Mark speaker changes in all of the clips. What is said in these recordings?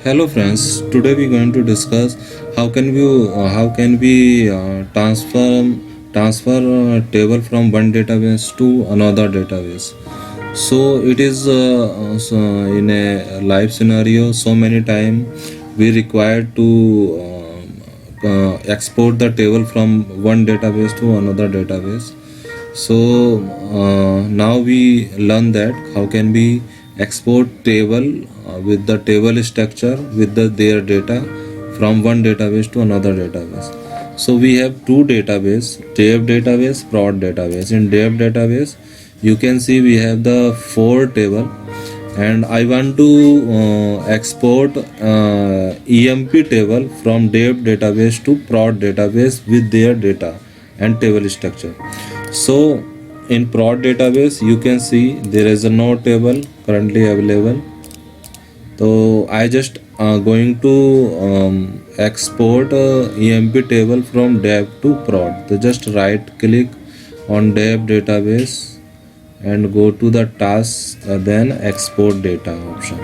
Speaker 1: Hello friends, today we are going to discuss how can we transfer a table from one database to another database. So it is in a live scenario. So many time we required to export the table from one database to another database. So now we learn that how can we export table with the table structure with their data from one database to another database. So we have two database, dev database, prod database. In dev database you can see we have the four table, and I want to export emp table from dev database to prod database with their data and table structure. So in prod database you can see there is a no table currently available. So I just going to export emp table from dev to prod. So just right click on dev database and go to the task, then export data option.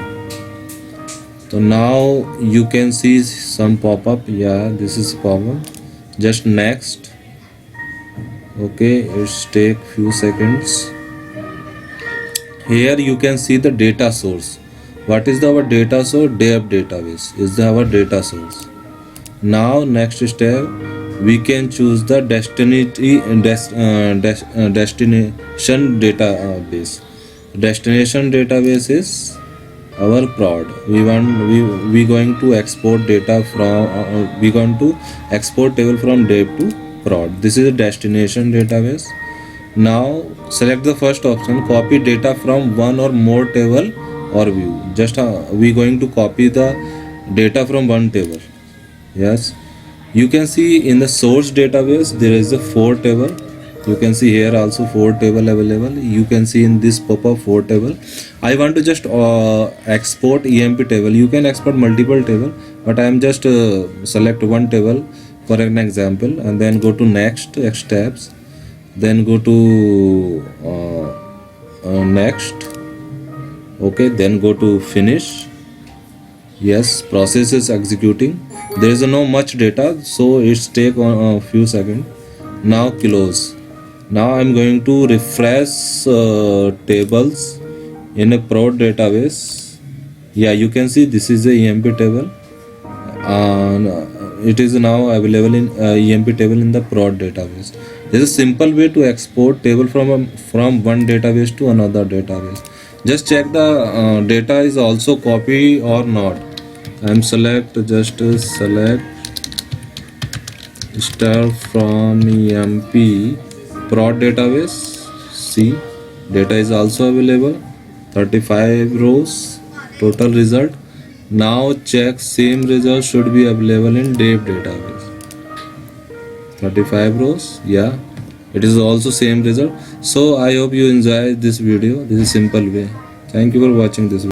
Speaker 1: So now you can see some pop-up. Yeah, this is pop-up. Just next. Okay, it's take few seconds. Here you can see the data source. What is our data source? Dev database is our data source. Now next step, we can choose the destination database. Destination database is our prod. We going to export data from we going to export table from dev to prod. This is a destination database. Now select the first option, copy data from one or more table or view. Just we going to copy the data from one table. Yes, you can see in the source database there is a four table. You can see here also four table available. You can see in this pop-up four table. I want to just export emp table. You can export multiple table, but I am just select one table for an example, and then go to next steps, then go to next. Okay, then go to finish. Yes, process is executing. There is no much data, so it's take a few seconds. Now close. Now I'm going to refresh tables in a prod database. Yeah, you can see this is a emp table, and it is now available in emp table in the prod database. There is a simple way to export table from one database to another database. Just check the data is also copy or not. I'm select select star from emp prod database. See, data is also available, 35 rows total result. Now check same result should be available in dev database. 35 rows. Yeah, it is also same result. So I hope you enjoy this video. This is simple way. Thank you for watching this video.